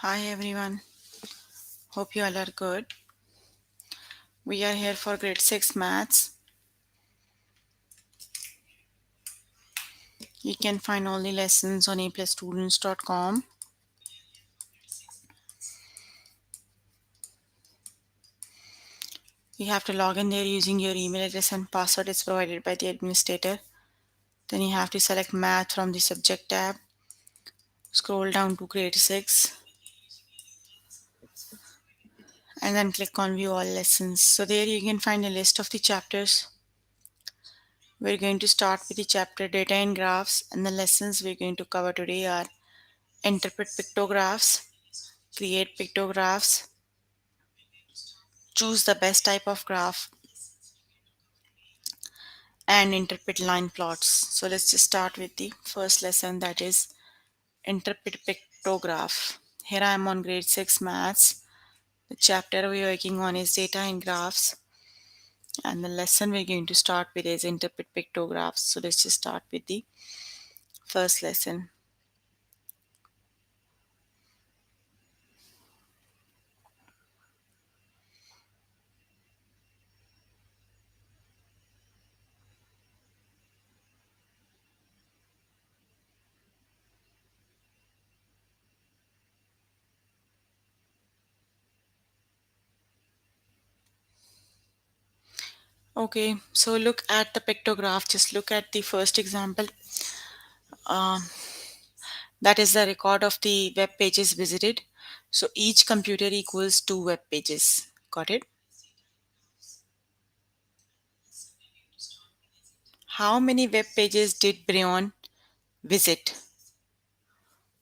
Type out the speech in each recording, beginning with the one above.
Hi everyone, hope you all are good. We are here for grade 6 maths. You can find all the lessons on aplusstudents.com. You have to log in there using your email address and password is provided by the administrator. Then you have to select math from the subject tab. Scroll down to grade 6 and then click on view all lessons. So there you can find a list of the chapters. We're going to start with the chapter data and graphs, and the lessons we're going to cover today are interpret pictographs, create pictographs, choose the best type of graph, and interpret line plots. So let's just start with the first lesson, that is interpret pictograph. Here I am on grade 6 maths. The chapter we're working on is data and graphs, and the lesson we're going to start with is interpret pictographs. So let's just start with the first lesson. Okay, so look at the pictograph. Just look at the first example. Um, that is the record of the web pages visited. So each computer equals 2 web pages. Got it? How many web pages did Brion visit?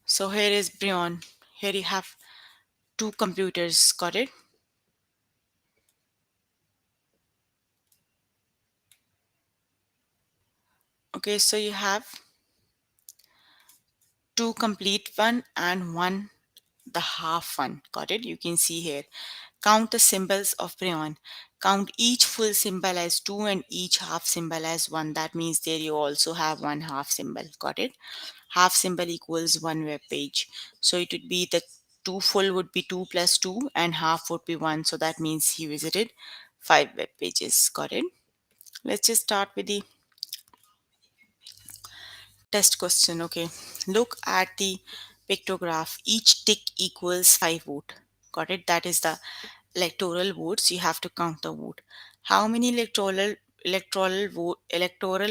So here is Brion. Here you have 2 computers. Got it? Okay, so you have 2 complete one and one the half one. Got it? You can see here. Count the symbols of Brion. Count each full symbol as 2 and each half symbol as 1. That means there you also have one half symbol. Got it? Half symbol equals 1 web page. So it would be the 2 full would be 2 plus 2 and half would be 1. So that means he visited 5 web pages. Got it? Let's just start with the test question. Okay, look at the pictograph. Each tick equals 5 vote. Got it? That is the electoral votes. You have to count the vote. How many electoral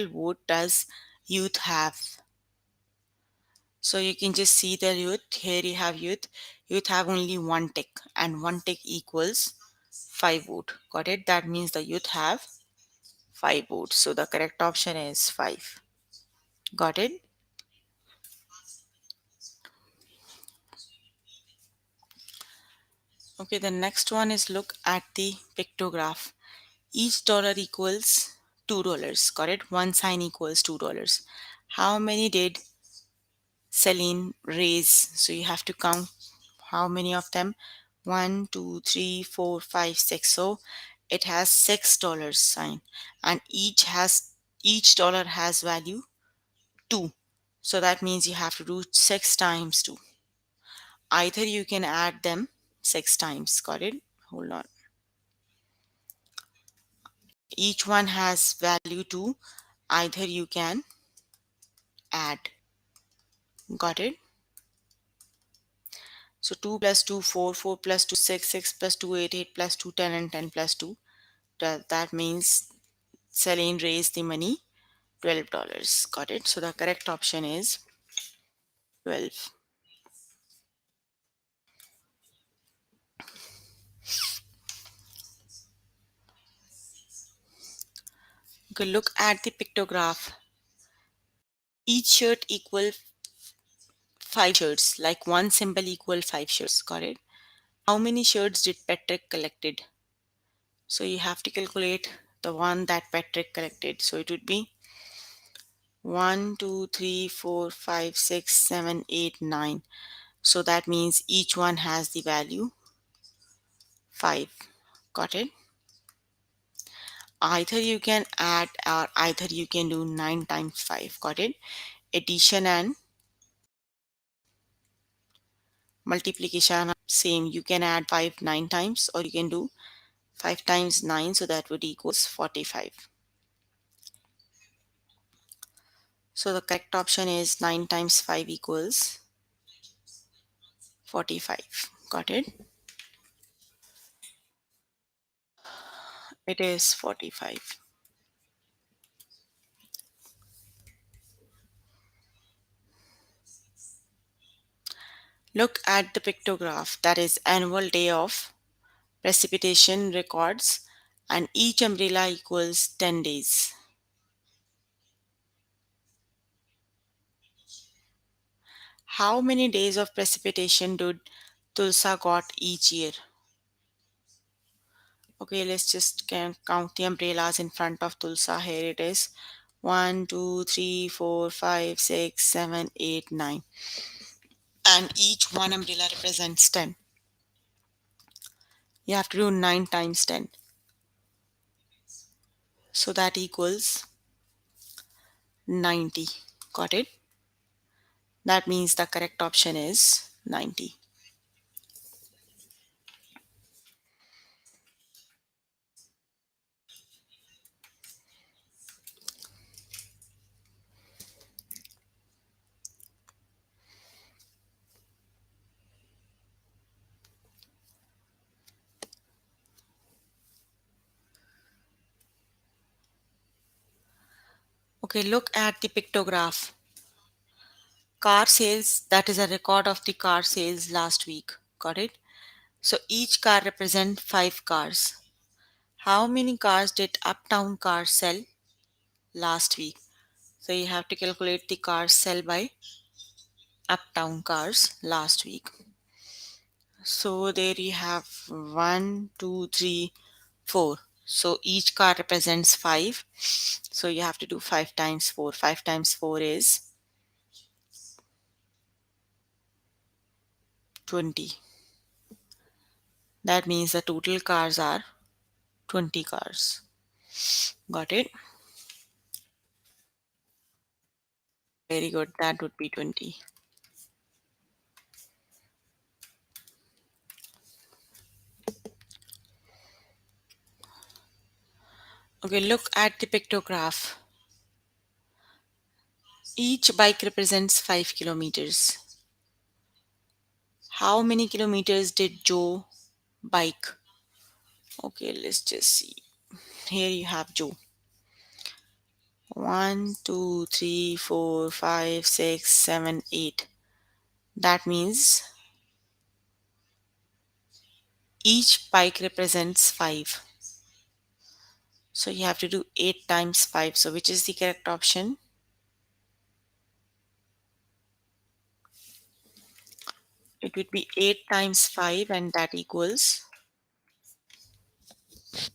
vote does youth have? So you can just see the youth. Here you have youth. Youth have only one tick, and one tick equals 5 vote. Got it? That means the youth have 5 votes. So the correct option is 5. Got it? Okay, the next one is look at the pictograph. Each dollar equals $2. Got it? One sign equals $2. How many did Celine raise? So you have to count how many of them. 1, 2, 3, 4, 5, 6. So it has $6 sign, and each dollar has value 2. So that means you have to do 6 times 2. Either you can add them 6 times. Got it? Hold on. Each one has value 2. Either you can add. Got it? So 2 plus 2 4, 4 plus 2 6, 6 plus 2 8, 8 plus 2 10, and 10 plus 2. That means Celine raised the money $12. Got it? So the correct option is 12. Okay, look at the pictograph. Each shirt equal 5 shirts, like one symbol equal 5 shirts. Got it? How many shirts did Patrick collected? So you have to calculate the one that Patrick collected. So it would be 1, 2, 3, 4, 5, 6, 7, 8, 9. So that means each one has the value 5. Got it? Either you can add or either you can do 9 times 5. Got it? Addition and Multiplication, same. You can add 5 9 times, or you can do 5 times 9, so that would equals 45. So the correct option is 9 times 5 equals 45. Got it? It is 45. Look at the pictograph, that is annual day of precipitation records, and each umbrella equals 10 days. How many days of precipitation did Tulsa got each year? Okay, let's just count the umbrellas in front of Tulsa. Here it is. 1, 2, 3, 4, 5, 6, 7, 8, 9. And each one umbrella represents 10. You have to do 9 times 10. So that equals 90. Got it? That means the correct option is 90. Okay, look at the pictograph. Car sales, that is a record of the car sales last week. Got it? So each car represents 5 cars. How many cars did Uptown Cars sell last week? So you have to calculate the cars sell by Uptown Cars last week. So there you have 1, 2, 3, 4. So each car represents 5. So you have to do 5 times 4. 5 times 4 is 20. That means the total cars are 20 cars. Got it? Very good. That would be 20. Okay, look at the pictograph. Each bike represents 5 kilometers. How many kilometers did Joe bike? Okay, let's just see. Here you have Joe. 1, 2, 3, 4, 5, 6, 7, 8. That means each bike represents 5. So you have to do 8 times 5. So which is the correct option? It would be 8 times 5, and that equals,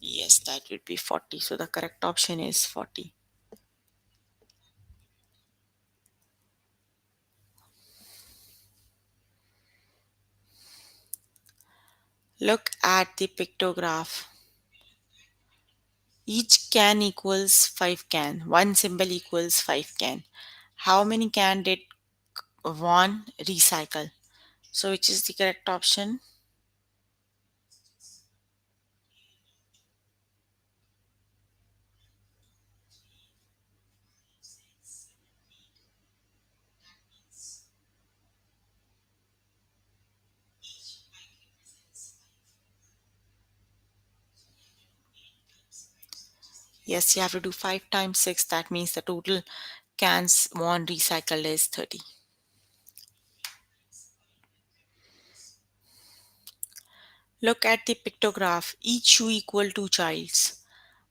yes, that would be 40. So the correct option is 40. Look at the pictograph. Each can equals 5 can. One symbol equals 5 can. How many can did one recycle? So which is the correct option? Yes, you have to do 5 times 6. That means the total cans one recycled is 30. Look at the pictograph. Each shoe equal to childs.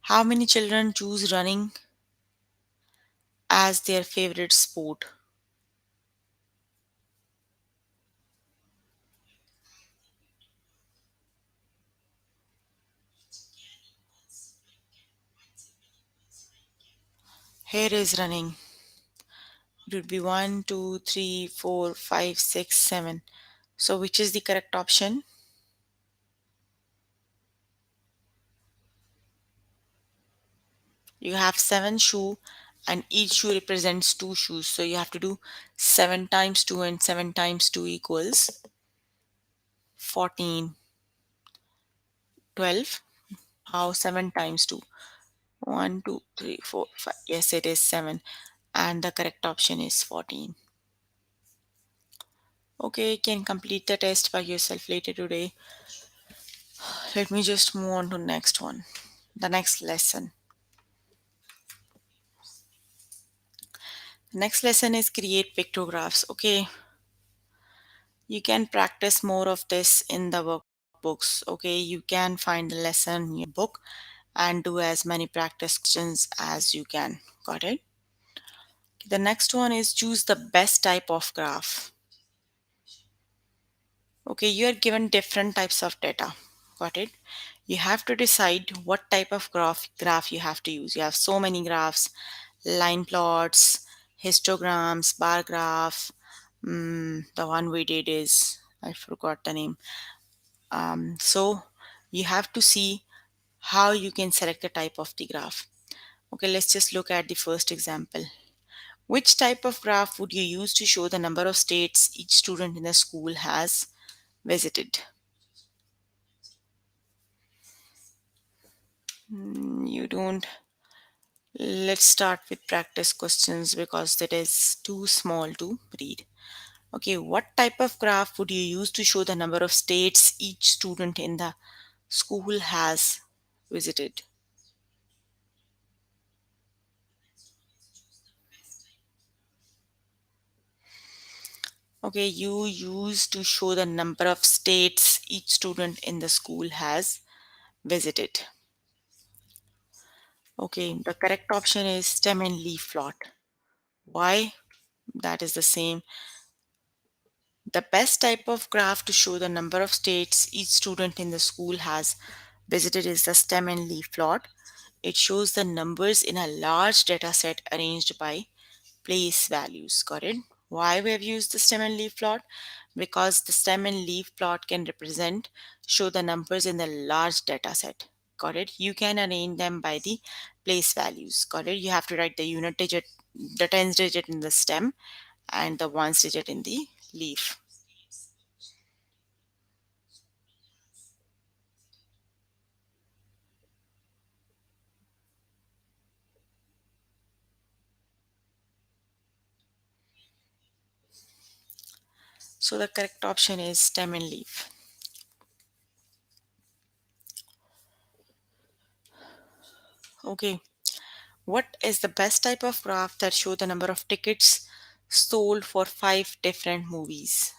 How many children choose running as their favorite sport? Here is running. It would be 1, 2, 3, 4, 5, 6, 7. So which is the correct option? You have 7 shoe, and each shoe represents 2 shoes. So you have to do 7 times 2, and 7 times 2 equals 14, 12. How 7 times 2? 1, 2, 3, 4, 5. Yes, it is 7. And the correct option is 14. Okay, you can complete the test by yourself later today. Let me just move on to next one. The next lesson. Next lesson is create pictographs. Okay, you can practice more of this in the workbooks. Okay, you can find the lesson in your book and do as many practice questions as you can. Got it? The next one is choose the best type of graph. Okay, you are given different types of data. Got it? You have to decide what type of graph you have to use. You have so many graphs, line plots, histograms, bar graph. The one we did is I forgot the name. So you have to see how you can select the type of the graph. Okay, let's just look at the first example. Which type of graph would you use to show the number of states each student in the school has visited? You don't. Let's start with practice questions because that is too small to read. Okay, what type of graph would you use to show the number of states each student in the school has visited? Okay, you use to show the number of states each student in the school has visited. Okay, the correct option is stem and leaf plot. Why? That is the same. The best type of graph to show the number of states each student in the school has visited is the stem and leaf plot. It shows the numbers in a large data set arranged by place values. Got it? Why we have used the stem and leaf plot? Because the stem and leaf plot can show the numbers in the large data set. Got it? You can arrange them by the place values. Got it? You have to write the unit digit, the tens digit in the stem and the ones digit in the leaf. So the correct option is stem and leaf. Okay. What is the best type of graph that show the number of tickets sold for 5 different movies?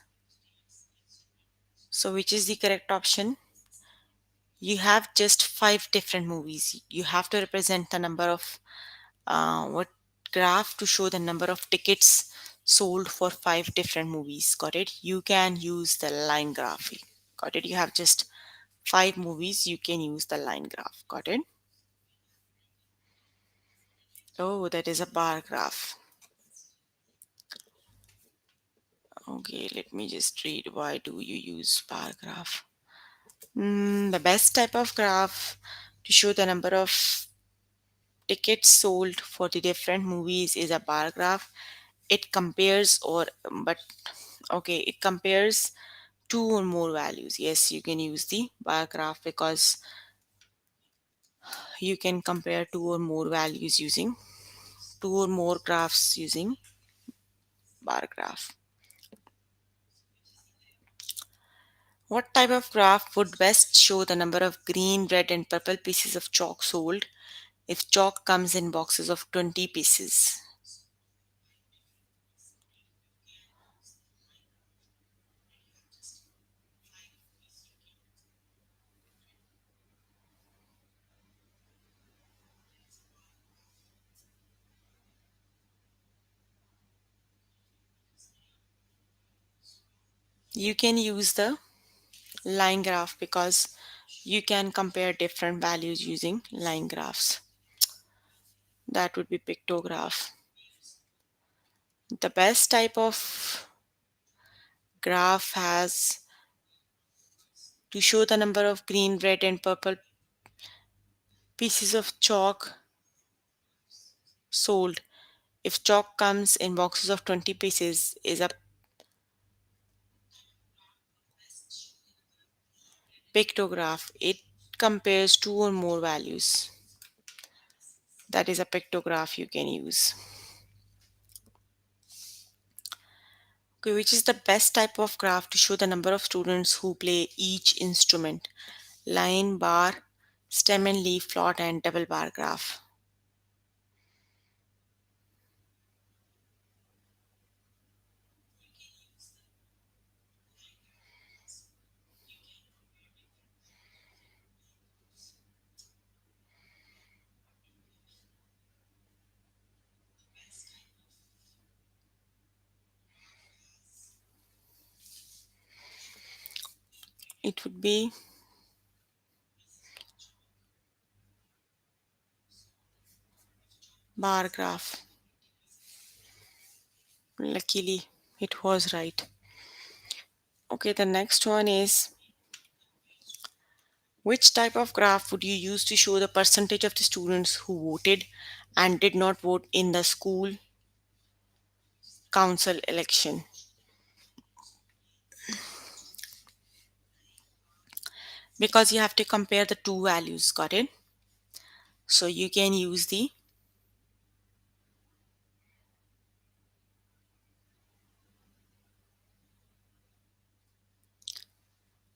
So which is the correct option? You have just 5 different movies. You have to represent the number of what graph to show the number of tickets sold for 5 different movies. Got it? You can use the line graph. Got it? You have just 5 movies. You can use the line graph. Got it? Oh, that is a bar graph. Okay, let me just read. Why do you use bar graph? The best type of graph to show the number of tickets sold for the different movies is a bar graph. It compares but okay, it compares two or more values. Yes, you can use the bar graph because you can compare two or more values using two or more graphs using bar graph. What type of graph would best show the number of green, red, and purple pieces of chalk sold if chalk comes in boxes of 20 pieces? You can use the line graph because you can compare different values using line graphs. That would be pictograph. The best type of graph has to show the number of green, red, and purple pieces of chalk sold if chalk comes in boxes of 20 pieces is a Pictograph. It compares two or more values. That is a pictograph you can use. Okay, which is the best type of graph to show the number of students who play each instrument? Line, bar, stem and leaf plot, and double bar graph. It would be bar graph. Luckily, it was right. Okay, the next one is, which type of graph would you use to show the percentage of the students who voted and did not vote in the school council election? Because you have to compare the two values, got it? So you can use the,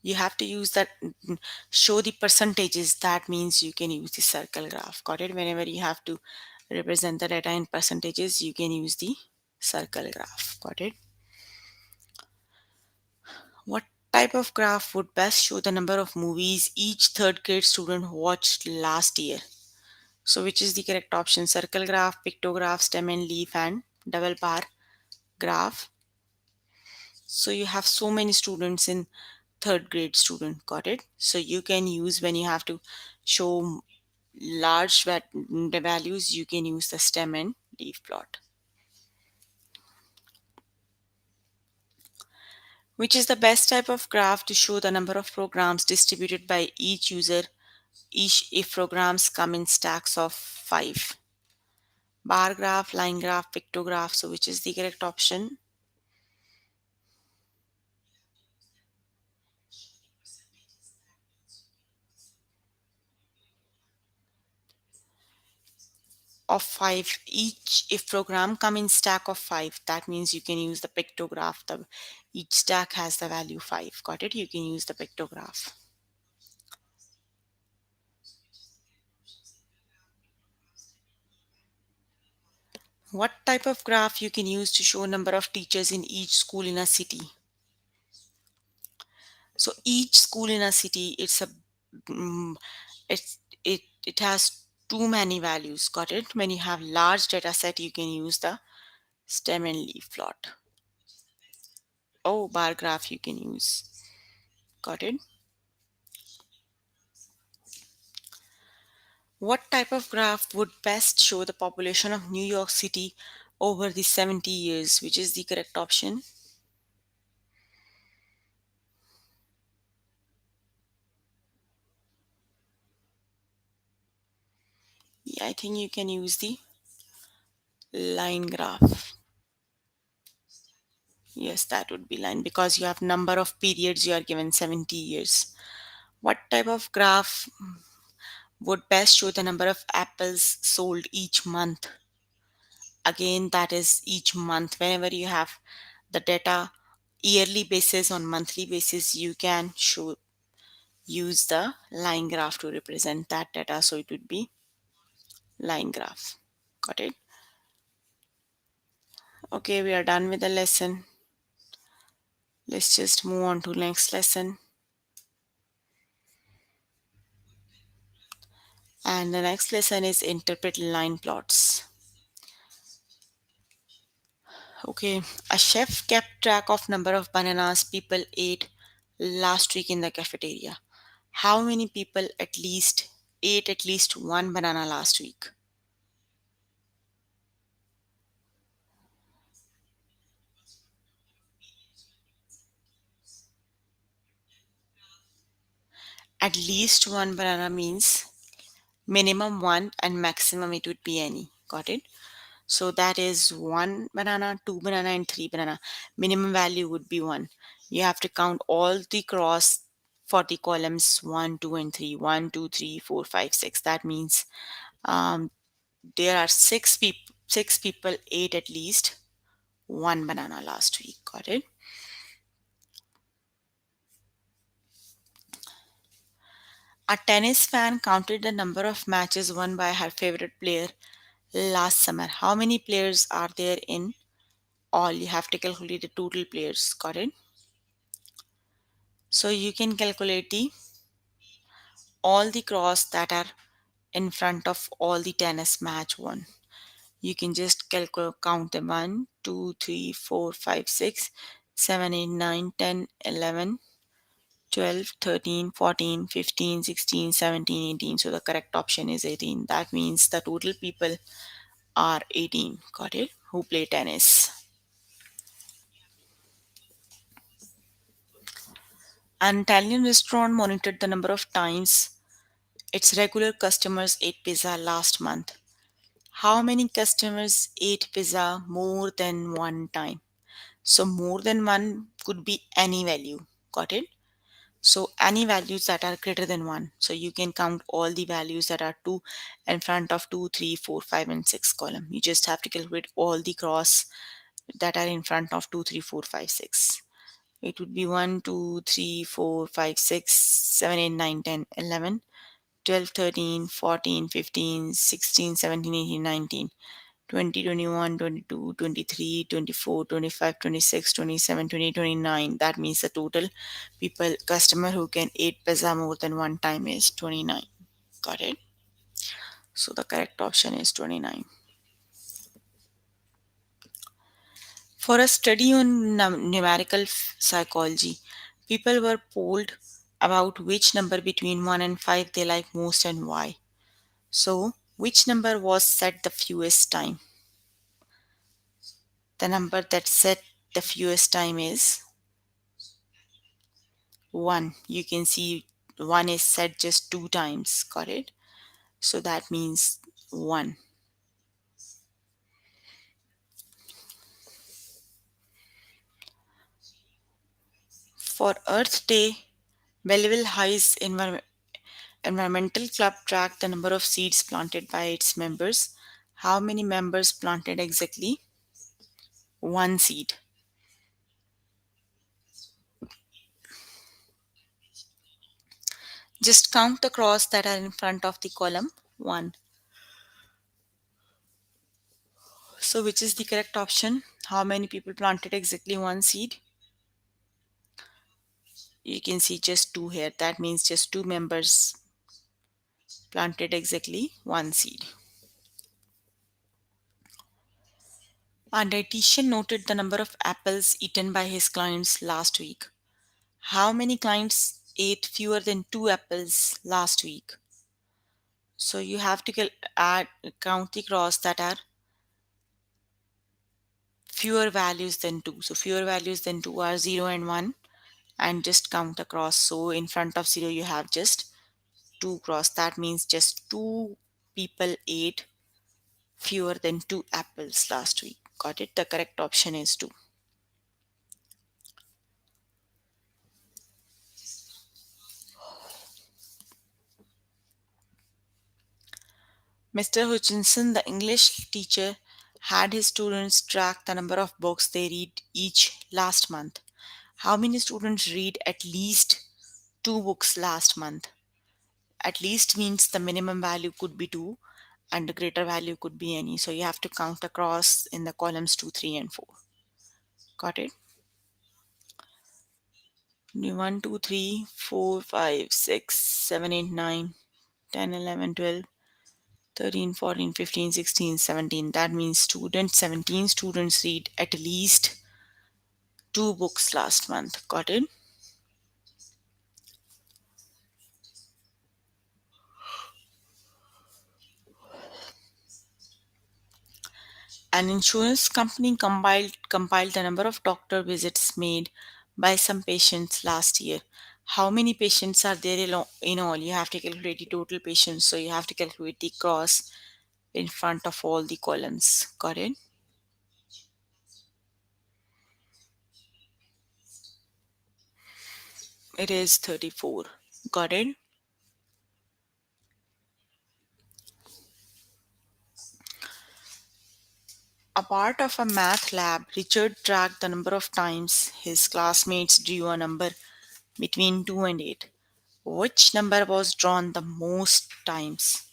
you have to use that, show the percentages. That means you can use the circle graph, got it? Whenever you have to represent the data in percentages, you can use the circle graph, got it? What type of graph would best show the number of movies each third grade student watched last year? So which is the correct option? Circle graph, pictograph, stem and leaf, and double bar graph. So you have so many students in third grade student, got it? So you can use, when you have to show large the values, you can use the stem and leaf plot. Which is the best type of graph to show the number of programs distributed by each user, each if programs come in stacks of 5? Bar graph, line graph, pictograph. So which is the correct option? Of 5, each if program come in stack of 5, that means you can use the pictograph. The each stack has the value 5, got it? You can use the pictograph. What type of graph you can use to show number of teachers in each school in a city? So each school in a city, it's a, mm, it has too many values, got it? When you have large data set, you can use the stem and leaf plot. Oh, bar graph you can use, got it? What type of graph would best show the population of New York City over the 70 years? Which is the correct option? Yeah, I think you can use the line graph. Yes, that would be line, because you have number of periods, you are given 70 years. What type of graph would best show the number of apples sold each month? Again, that is each month. Whenever you have the data yearly basis on monthly basis, you can show, use the line graph to represent that data. So it would be line graph. Got it? Okay, we are done with the lesson. Let's just move on to next lesson. And the next lesson is interpret line plots. Okay, a chef kept track of number of bananas people ate last week in the cafeteria. How many people at least ate at least one banana last week? At least one banana means minimum one and maximum it would be any. Got it? So that is one banana, two banana, and three banana. Minimum value would be one. You have to count all the cross for the columns 1, 2, and 3. 1, 2, 3, 4, 5, 6. That means um, there are six people ate at least one banana last week. Got it? A tennis fan counted the number of matches won by her favorite player last summer. How many players are there in all? You have to calculate the total players. Got it? So you can calculate the all the cross that are in front of all the tennis match won. You can just count them 1, 2, 3, 4, 5, 6, 7, 8, 9, 10, 11, 12, 13, 14, 15, 16, 17, 18. So the correct option is 18. That means the total people are 18. Got it? Who play tennis. An Italian restaurant monitored the number of times its regular customers ate pizza last month. How many customers ate pizza more than one time? So more than one could be any value. Got it? So any values that are greater than 1. So you can count all the values that are 2 in front of 2, 3, 4, 5, and 6 column. You just have to calculate all the cross that are in front of 2, 3, 4, 5, 6. It would be 1, 2, 3, 4, 5, 6, 7, 8, 9, 10, 11, 12, 13, 14, 15, 16, 17, 18, 19. 20, 21, 22, 23, 24, 25, 26, 27, 20, 29. That means the total people, customer who can eat pizza more than one time is 29. Got it? So the correct option is 29. For a study on numerical psychology, people were polled about which number between 1 and 5 they like most and why. So, which number was set the fewest time? The number that set the fewest time is 1. You can see 1 is set just 2 times. Got it? So that means 1. For Earth Day, Belleville High's environmental club tracked the number of seeds planted by its members. How many members planted exactly? One seed. Just count the cross that are in front of the column 1. So which is the correct option? How many people planted exactly one seed? You can see just 2 here. That means just 2 members planted exactly one seed. A dietitian noted the number of apples eaten by his clients last week. How many clients ate fewer than 2 apples last week? So you have to count the cross that are fewer values than 2. So fewer values than 2 are 0 and 1, and just count across. So in front of 0 you have just 2 cross. That means just 2 people ate fewer than 2 apples last week. Got it? The correct option is 2. Mr. Hutchinson, the English teacher, had his students track the number of books they read each last month. How many students read at least 2 books last month? At least means the minimum value could be 2 and the greater value could be any. So you have to count across in the columns 2, 3, and 4. Got it? 1, 2, 3, 4, 5, 6, 7, 8, 9, 10, 11, 12. 13, 14, 15, 16, 17. That means 17 students read at least 2 books last month. Got it? An insurance company compiled the number of doctor visits made by some patients last year. How many patients are there in all? You have to calculate the total patients. So you have to calculate the cross in front of all the columns. Got it? It is 34. Got it? A part of a math lab, Richard tracked the number of times his classmates drew a number between 2 and 8. Which number was drawn the most times?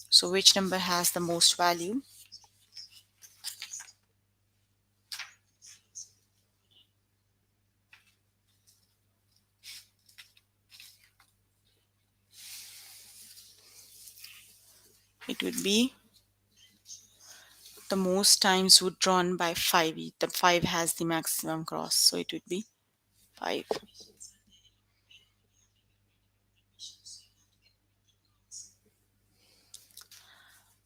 So, which number has the most value? It would be the most times would drawn by 5. The 5 has the maximum cross, so it would be 5.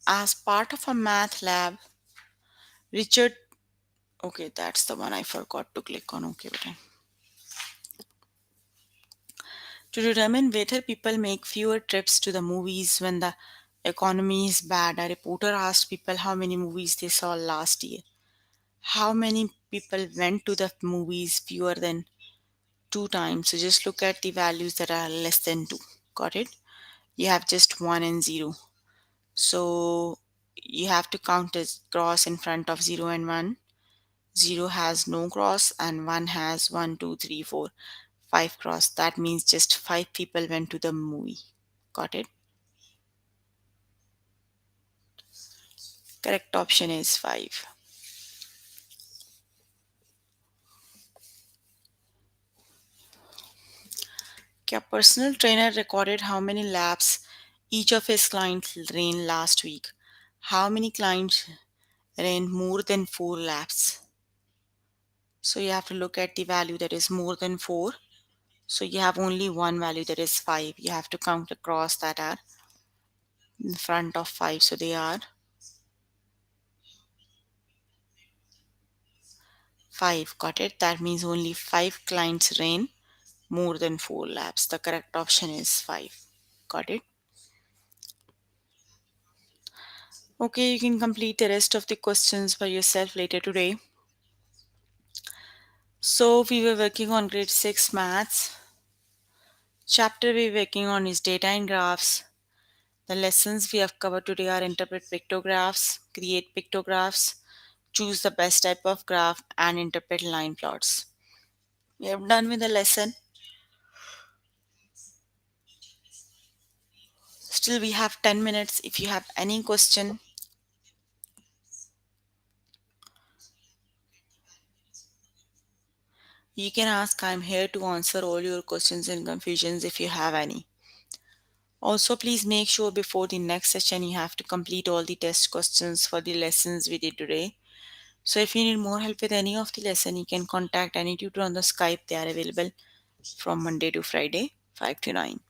As part of a math lab, Richard, okay, that's the one I forgot to click on. Okay, button. To determine whether people make fewer trips to the movies when the economy is bad, a reporter asked people how many movies they saw last year. How many people went to the movies fewer than 2 times? So just look at the values that are less than 2. Got it? You have just 1 and 0. So you have to count as cross in front of 0 and 1. 0 has no cross and 1 has 1, 2, 3, 4, 5 cross. That means just 5 people went to the movie. Got it? Correct option is 5. A personal trainer recorded how many laps each of his clients ran last week. How many clients ran more than 4 laps? So you have to look at the value that is more than 4. So you have only one value that is 5. You have to count across that are in front of 5. So they are 5. Got it? That means only 5 clients ran more than 4 laps. The correct option is 5. Got it? Okay, you can complete the rest of the questions by yourself later today. So we were working on grade 6 maths. Chapter we were working on is data and graphs. The lessons we have covered today are interpret pictographs, create pictographs, choose the best type of graph, and interpret line plots. We have done with the lesson. Still, we have 10 minutes. If you have any question, you can ask. I'm here to answer all your questions and confusions if you have any. Also, please make sure before the next session you have to complete all the test questions for the lessons we did today. So if you need more help with any of the lesson, you can contact any tutor on the Skype. They are available from Monday to Friday, 5 to 9.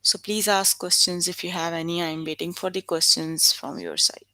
So please ask questions if you have any. I'm waiting for the questions from your side.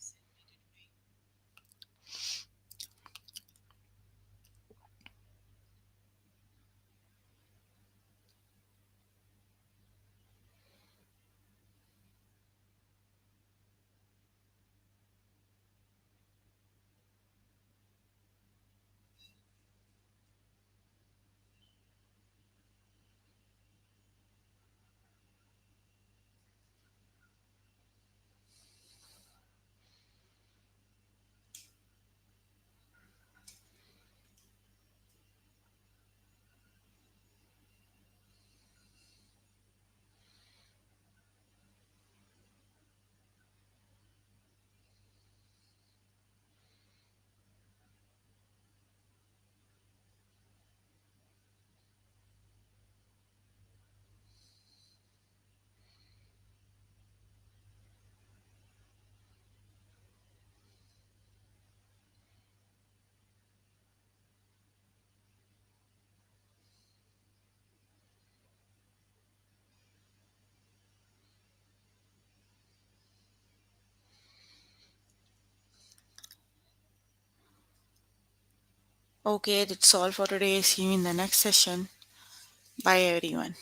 Okay, that's all for today. See you in the next session. Bye, everyone.